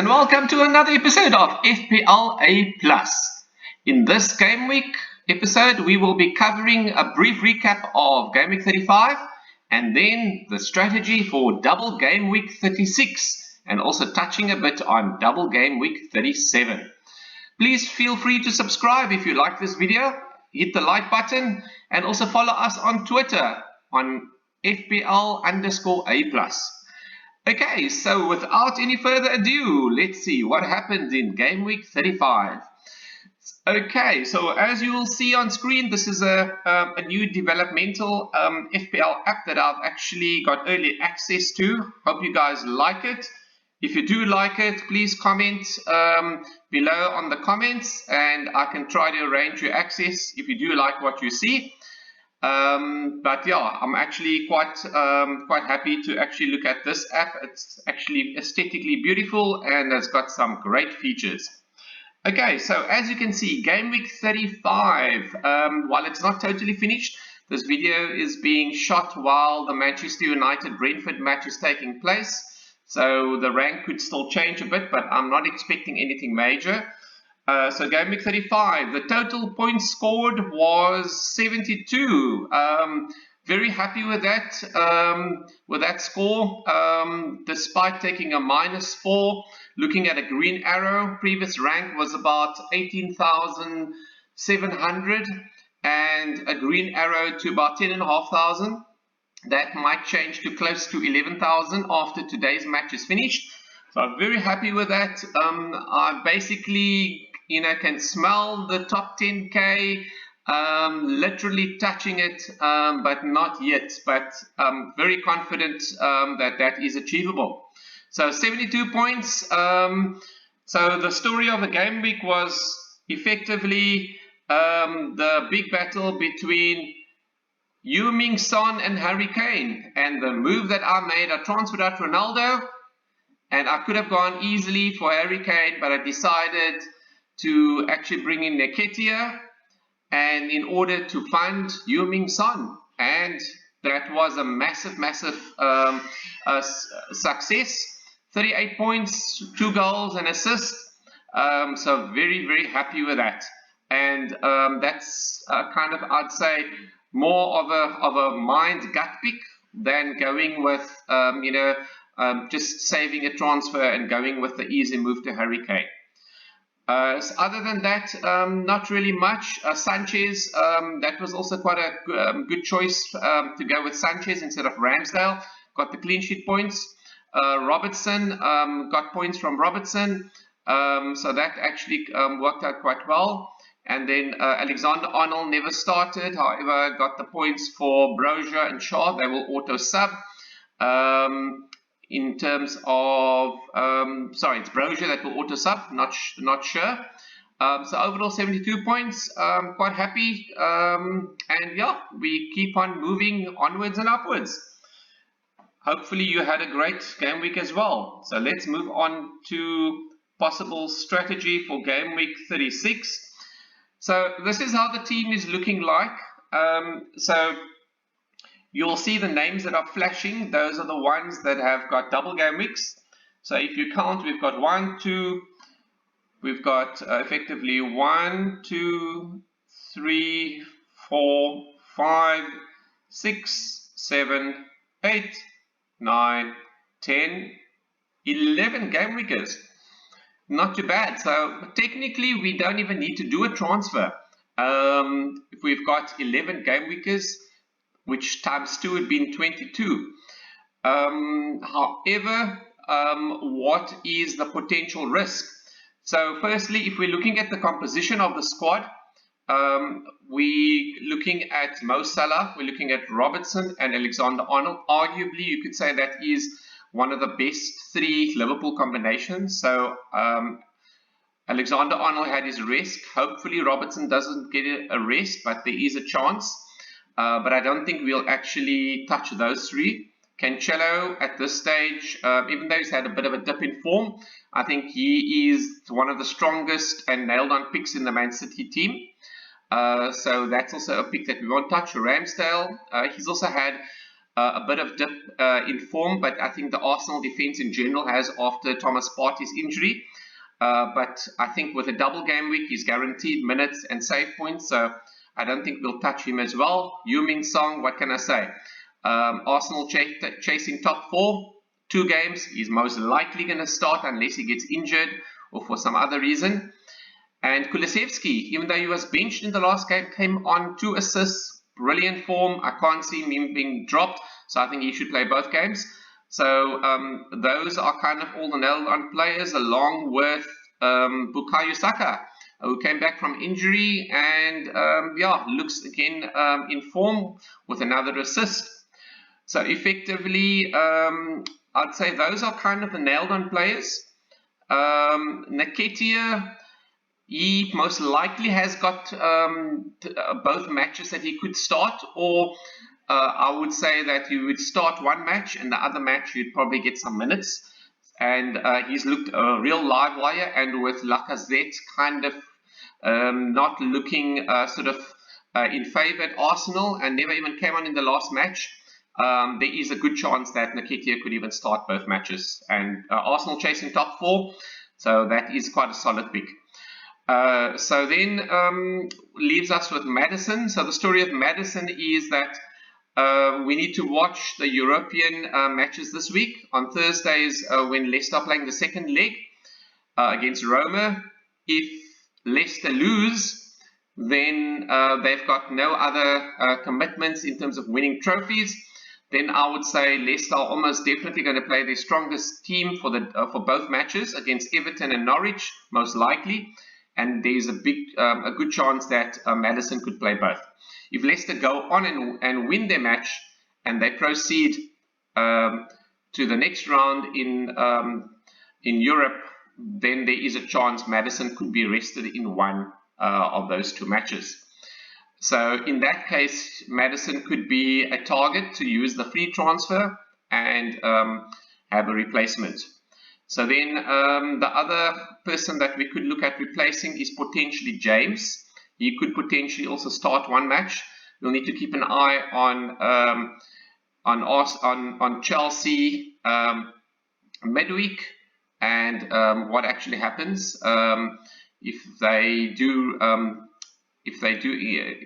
and welcome to another episode of FPL A+. In this game week episode, we will be covering a brief recap of game week 35 and then the strategy for double game week 36 and also touching a bit on double game week 37. Please feel free to subscribe if you like this video, hit the like button and also follow us on Twitter on FPL_A+. Okay, so without any further ado, let's see what happened in game week 35. Okay, so as you will see on screen, this is a new developmental FPL app that I've actually got early access to. Hope you guys like it. If you do like it, please comment below on the comments and I can try to arrange your access if you do like what you see. But yeah, I'm actually quite happy to actually look at this app. It's actually aesthetically beautiful and it's got some great features. Okay, so as you can see, game week 35, while it's not totally finished, this video is being shot while the Manchester United-Brentford match is taking place. So the rank could still change a bit, but I'm not expecting anything major. So game week 35, the total points scored was 72. Very happy with that score, despite taking a -4. Looking at a green arrow, previous rank was about 18,700 and a green arrow to about 10,500. That might change to close to 11,000 after today's match is finished. So I'm very happy with that. I basically can smell the top 10k, literally touching it, but not yet. But I'm very confident that is achievable. So 72 points. So the story of the game week was effectively the big battle between Heung-min Son and Harry Kane. And the move that I made, I transferred out Ronaldo. And I could have gone easily for Harry Kane, but I decided to actually bring in Nketiah and in order to fund Heung-min Son. And that was a massive success. 38 points, 2 goals and assists. So very happy with that. And that's kind of, I'd say, more of a mind gut pick than going with just saving a transfer and going with the easy move to Harry Kane. So other than that, not really much. Sanchez, that was also quite a good choice to go with Sanchez instead of Ramsdale. Got the clean sheet points. Robertson, got points from Robertson. So that actually worked out quite well. And then Alexander-Arnold never started. However, got the points for Brozier and Shaw. They will auto sub. In terms of, sorry, it's Brozier that will auto sub, not sure. So overall 72 points, quite happy. And yeah, we keep on moving onwards and upwards. Hopefully you had a great game week as well. So let's move on to possible strategy for game week 36. So this is how the team is looking like. So you'll see the names that are flashing. Those are the ones that have got double game weeks. So if you count, we've got effectively 1, 2, 3, 4, 5, 6, 7, 8, 9, 10, 11 game weekers. Not too bad. So technically we don't even need to do a transfer. If we've got 11 game weekers, which times 2 would be 22. However, what is the potential risk? So firstly, if we're looking at the composition of the squad, we're looking at Mo Salah, we're looking at Robertson and Alexander-Arnold. Arguably, you could say that is one of the best 3 Liverpool combinations. So Alexander-Arnold had his rest. Hopefully Robertson doesn't get a rest, but there is a chance. But I don't think we'll actually touch those 3. Cancelo at this stage, even though he's had a bit of a dip in form, I think he is one of the strongest and nailed-on picks in the Man City team. So that's also a pick that we won't touch. Ramsdale, he's also had a bit of dip in form, but I think the Arsenal defence in general has after Thomas Partey's injury. But I think with a double game week, he's guaranteed minutes and save points, so I don't think we'll touch him as well. Heung-min Son, what can I say? Arsenal chasing top 4, 2 games. He's most likely going to start unless he gets injured or for some other reason. And Kulusevski, even though he was benched in the last game, came on 2 assists, brilliant form. I can't see him being dropped, so I think he should play both games. So those are kind of all the nailed-on players, along with Bukayo Saka, who came back from injury and looks again in form with another assist. So effectively, I'd say those are kind of the nailed-on players. Nketiah, he most likely has got both matches that he could start, or I would say that he would start one match and the other match he'd probably get some minutes. And he's looked a real live wire, and with Lacazette kind of not looking in favour at Arsenal and never even came on in the last match, there is a good chance that Nketiah could even start both matches. And Arsenal chasing top 4, so that is quite a solid pick. So then leaves us with Maddison. So the story of Maddison is that we need to watch the European matches this week. On Thursdays, when Leicester are playing the second leg against Roma, if Leicester lose, then they've got no other commitments in terms of winning trophies. Then I would say Leicester are almost definitely going to play their strongest team for both matches against Everton and Norwich, most likely. And there's a good chance that Maddison could play both. If Leicester go on and win their match and they proceed to the next round in Europe, then there is a chance Maddison could be rested in one of those 2 matches. So in that case, Maddison could be a target to use the free transfer and have a replacement. So then the other person that we could look at replacing is potentially James. He could potentially also start one match. We'll need to keep an eye on Chelsea midweek and what actually happens if they do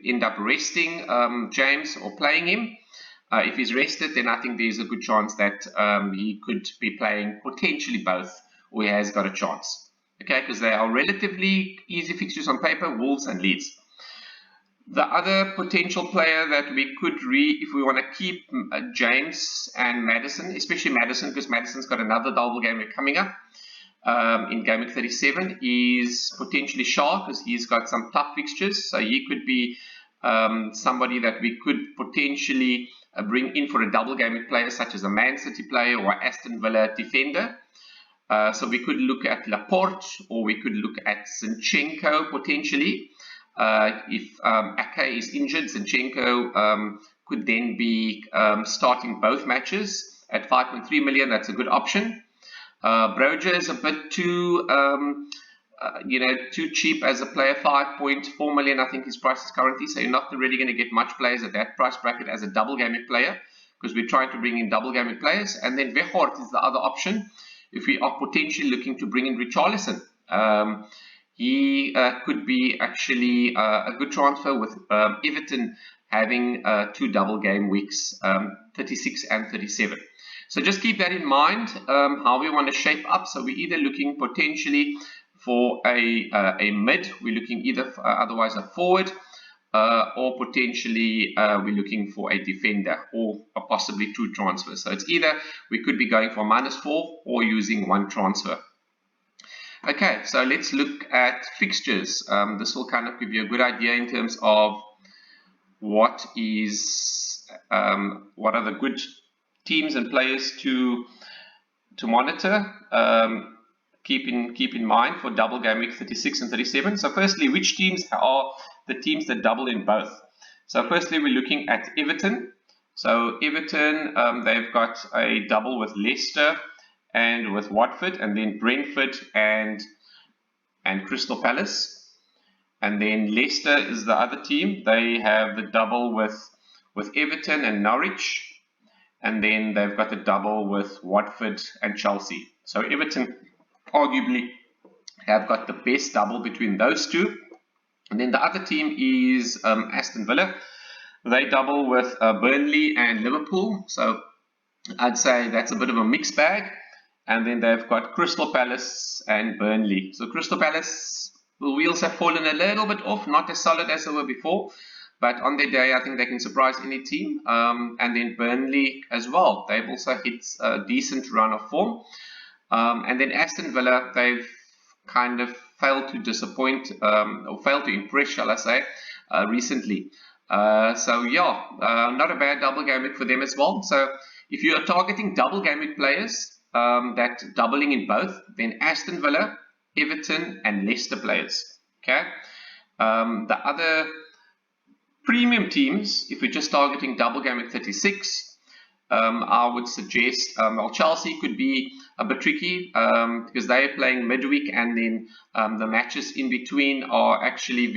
end up resting James or playing him. If he's rested, then I think there's a good chance that he could be playing potentially both, or he has got a chance. Okay, because they are relatively easy fixtures on paper, Wolves and Leeds. The other potential player that we could if we want to keep James and Maddison, especially Maddison, because Maddison's got another double game week coming up in gameweek 37, is potentially Shaw, because he's got some tough fixtures. So he could be somebody that we could potentially bring in for a double game week player, such as a Man City player or Aston Villa defender. So we could look at Laporte, or we could look at Zinchenko potentially. If Ake is injured, Zinchenko could then be starting both matches at 5.3 million. That's a good option. Broja is a bit too, too cheap as a player. 5.4 million, I think his price is currently. So you're not really going to get much players at that price bracket as a double gaming player, because we're trying to bring in double gaming players. And then Weghorst is the other option if we are potentially looking to bring in Richarlison. He could be actually a good transfer with Everton having 2 double game weeks, 36 and 37. So just keep that in mind, how we want to shape up. So we're either looking potentially for a mid, we're looking either otherwise a forward, or potentially we're looking for a defender, or possibly 2 transfers. So it's either we could be going for -4 or using 1 transfer. Okay, so let's look at fixtures. This will kind of give you a good idea in terms of what are the good teams and players to monitor. Keep in mind for double game week 36 and 37. So firstly, which teams are the teams that double in both? So firstly, we're looking at Everton. So Everton, they've got a double with Leicester and with Watford, and then Brentford and Crystal Palace. And then Leicester is the other team. They have the double with Everton and Norwich. and then they've got a double with Watford and Chelsea. So Everton arguably have got the best double between those two. And then the other team is Aston Villa. They double with Burnley and Liverpool. So I'd say that's a bit of a mixed bag. And then they've got Crystal Palace and Burnley. So Crystal Palace, the wheels have fallen a little bit off, not as solid as they were before. But on their day, I think they can surprise any team. And then Burnley as well. They've also hit a decent run of form. And then Aston Villa, they've kind of failed to disappoint, or failed to impress, shall I say, recently. So yeah, not a bad double game week for them as well. So if you are targeting double game week players, that doubling in both, then Aston Villa, Everton, and Leicester players. Okay. The other premium teams, if we're just targeting double game week 36, I would suggest, well, Chelsea could be a bit tricky because they are playing midweek, and then the matches in between are actually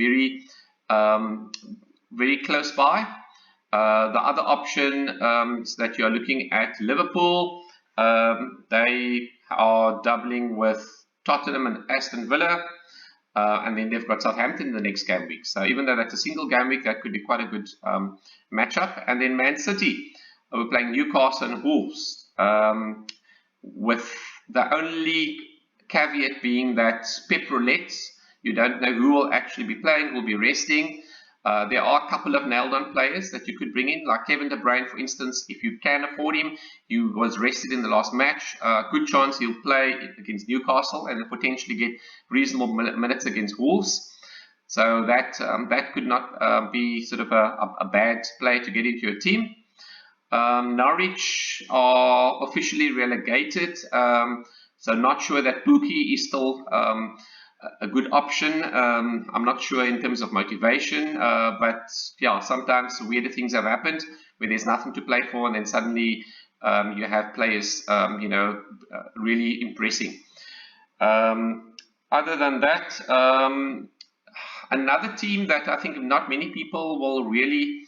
very close by. The other option that you are looking at, Liverpool, they are doubling with Tottenham and Aston Villa, and then they've got Southampton in the next game week. So even though that's a single game week, that could be quite a good matchup. And then Man City, we're playing Newcastle and Wolves, with the only caveat being that Pep Roulette, you don't know who will actually be playing, who will be resting. There are a couple of nailed-on players that you could bring in, like Kevin De Bruyne, for instance. If you can afford him, he was rested in the last match. Good chance he'll play against Newcastle and potentially get reasonable minutes against Wolves. So that could not be sort of a bad play to get into your team. Norwich are officially relegated, so not sure that Pookie is still a good option. I'm not sure in terms of motivation, but yeah, sometimes weirder things have happened where there's nothing to play for, and then suddenly you have players, really impressing. Other than that, another team that I think not many people will really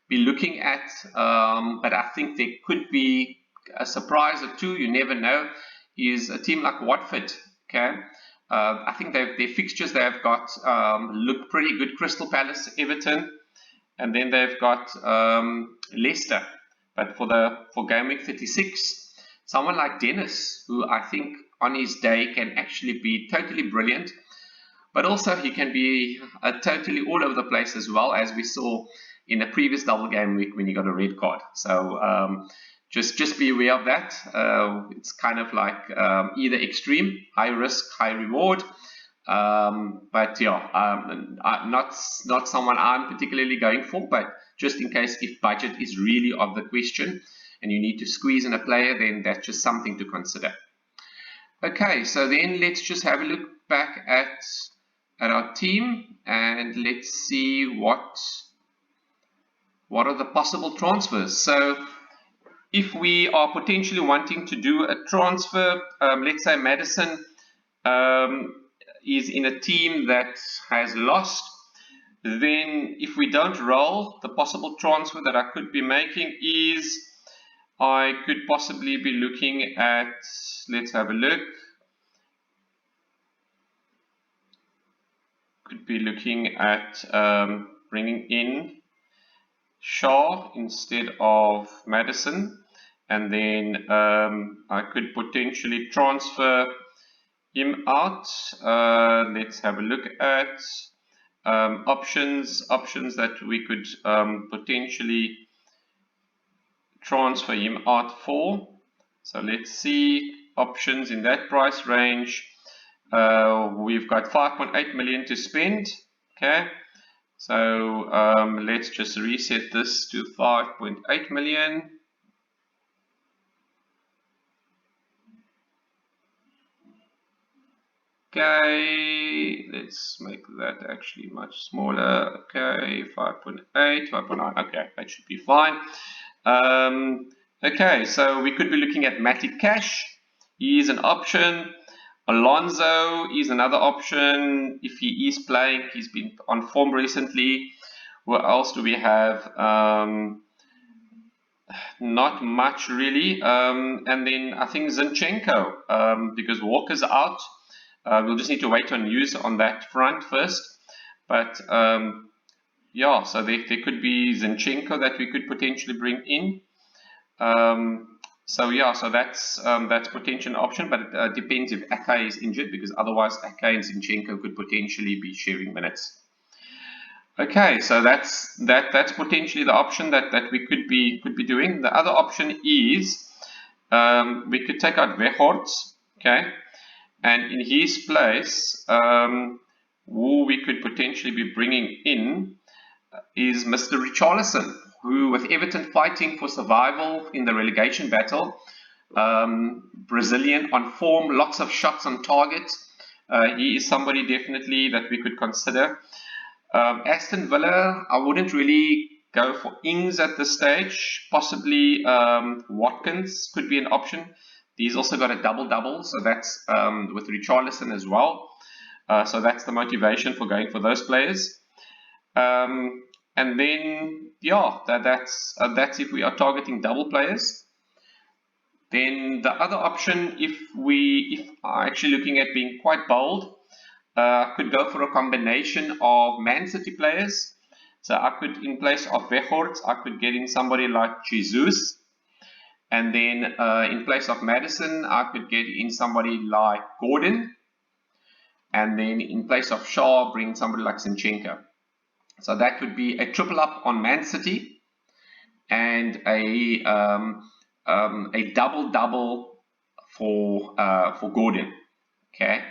be looking at, but I think there could be a surprise or two, you never know, is a team like Watford. Okay. I think their fixtures they've got look pretty good. Crystal Palace, Everton, and then they've got Leicester. But for game week 36, someone like Dennis, who I think on his day can actually be totally brilliant, but also he can be totally all over the place as well, as we saw in a previous double game week when he got a red card. So just be aware of that. It's kind of like either extreme, high risk, high reward. But yeah, not someone I'm particularly going for, but just in case if budget is really of the question and you need to squeeze in a player, then that's just something to consider. Okay, so then let's just have a look back at our team and let's see what are the possible transfers. So if we are potentially wanting to do a transfer, let's say Maddison is in a team that has lost, then if we don't roll, the possible transfer that I could be making is I could possibly be looking at, let's have a look, could be looking at bringing in Shaw instead of Maddison, and then I could potentially transfer him out. Let's have a look at options that we could potentially transfer him out for. So let's see options in that price range. We've got 5.8 million to spend. Okay. So let's just reset this to 5.8 million. Okay, let's make that actually much smaller. Okay, 5.8, 5.9. Okay, that should be fine. Okay, so we could be looking at Matty Cash. He is an option. Alonso is another option if he is playing. He's been on form recently. What else do we have? Not much really. And then I think Zinchenko, because Walker's out. We'll just need to wait on news on that front first. But yeah, so there could be Zinchenko that we could potentially bring in. So yeah, so that's potential option, but it depends if Ake is injured, because otherwise Ake and Zinchenko could potentially be sharing minutes. Okay, so that's potentially the option that we could be doing. The other option is we could take out Weghorst, okay, and in his place, who we could potentially be bringing in is Mr. Richarlison, who, with Everton fighting for survival in the relegation battle, Brazilian on form, lots of shots on target. He is somebody definitely that we could consider. Aston Villa, I wouldn't really go for Ings at this stage. Possibly Watkins could be an option. He's also got a double-double, so that's with Richarlison as well. So that's the motivation for going for those players. And then, yeah, that's if we are targeting double players. Then the other option, if are actually looking at being quite bold, could go for a combination of Man City players. So I could, in place of Weghorst, I could get in somebody like Jesus. And then in place of Maddison, I could get in somebody like Gordon. And then in place of Shaw, bring somebody like Zinchenko. So that would be a triple up on Man City and a double for Gordon. Okay.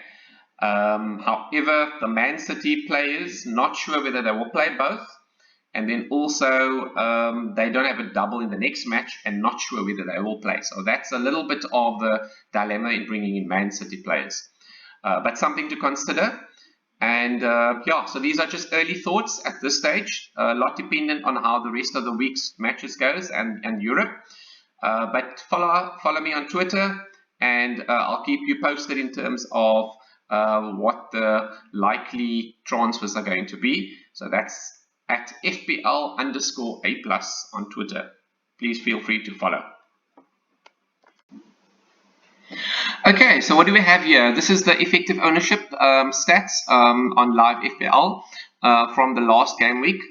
However, the Man City players, not sure whether they will play both, and then also they don't have a double in the next match, and not sure whether they will play. So that's a little bit of the dilemma in bringing in Man City players, but something to consider. And yeah, so these are just early thoughts at this stage, a lot dependent on how the rest of the week's matches goes and Europe. But follow me on Twitter, and I'll keep you posted in terms of what the likely transfers are going to be. So that's at FPL_A+ on Twitter. Please feel free to follow. Okay, so what do we have here? This is the effective ownership stats on live FPL from the last game week.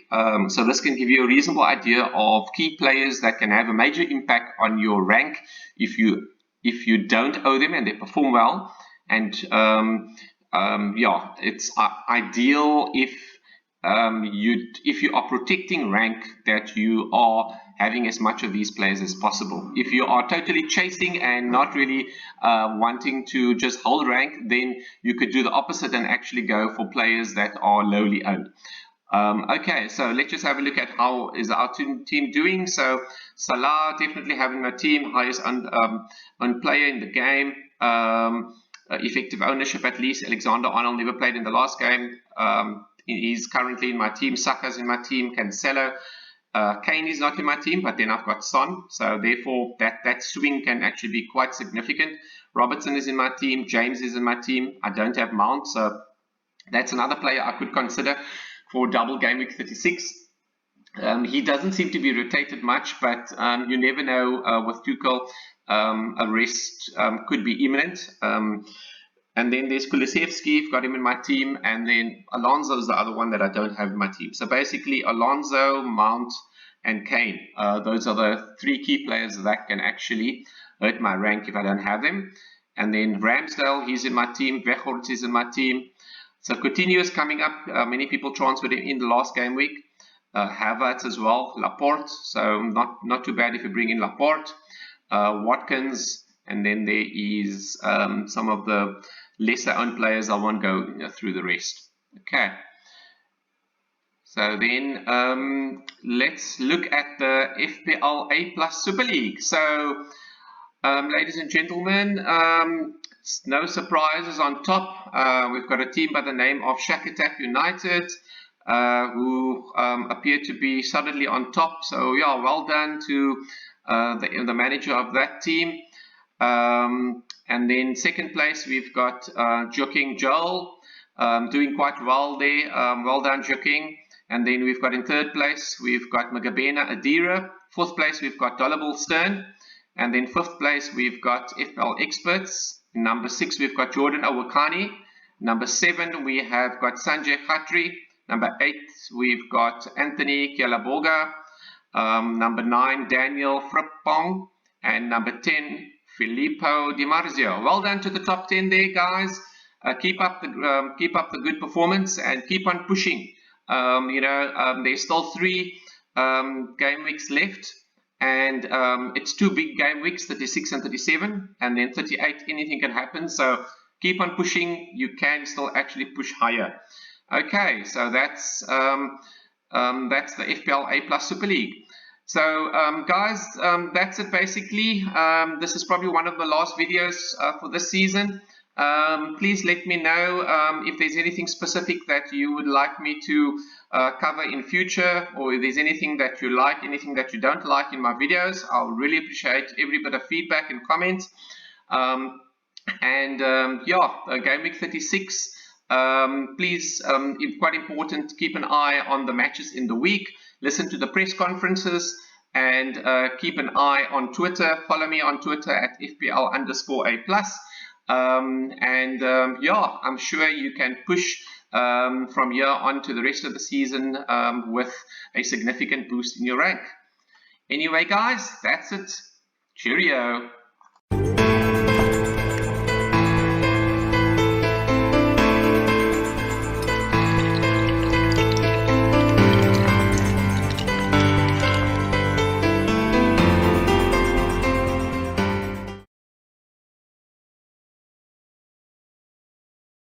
So this can give you a reasonable idea of key players that can have a major impact on your rank if you don't owe them and they perform well. And yeah, it's ideal if you are protecting rank, that you are having as much of these players as possible. If you are totally chasing and not really wanting to just hold rank, then you could do the opposite and actually go for players that are lowly owned. Okay, so let's just have a look at how is our team doing. So Salah definitely having my team, highest owned player in the game. Effective ownership at least. Alexander-Arnold never played in the last game. He's currently in my team. Saka's in my team. Cancelo. Kane is not in my team, but then I've got Son. So therefore, that swing can actually be quite significant. Robertson is in my team. James is in my team. I don't have Mount, so that's another player I could consider for double game week 36. He doesn't seem to be rotated much, but you never know with Tuchel. A rest could be imminent. And then there's Kulusevski, I've got him in my team, and then Alonso is the other one that I don't have in my team. So basically Alonso, Mount, and Kane. Those are the three key players that can actually hurt my rank if I don't have them. And then Ramsdale, he's in my team. Weghorst is in my team. So Coutinho is coming up. Many people transferred him in the last game week. Havertz as well. Laporte, so not too bad if you bring in Laporte. Watkins, and then there is some of the lesser owned players. I won't go through the rest. Okay, so then let's look at the FPL A+ Super League. So ladies and gentlemen, no surprises on top. We've got a team by the name of Shack Attack United, who appear to be suddenly on top. So yeah, well done to the manager of that team. And then second place, we've got Joking Joel, doing quite well there. Well done, Joking. And then we've got in third place, we've got Magabena Adira. Fourth place, we've got Dollable Stern. And then fifth place, we've got FPL Experts. Number 6, we've got Jordan Awakani. Number 7, we have got Sanjay Khatri. Number 8, we've got Anthony Kialaboga. Number 9, Daniel Frippong. And number 10, Filippo Di Marzio. Well done to the top 10 there, guys. Keep up the good performance and keep on pushing. There's still 3 game weeks left, and it's 2 big game weeks, 36 and 37, and then 38. Anything can happen. So keep on pushing. You can still actually push higher. Okay, so that's the FPL A Plus Super League. So guys, that's it basically. This is probably one of the last videos for this season. Please let me know if there's anything specific that you would like me to cover in future, or if there's anything that you like, anything that you don't like in my videos. I'll really appreciate every bit of feedback and comments. Game week 36. Please, quite important, keep an eye on the matches in the week. Listen to the press conferences, and keep an eye on Twitter. Follow me on Twitter at FPL_A+. I'm sure you can push from here on to the rest of the season with a significant boost in your rank. Anyway, guys, that's it. Cheerio.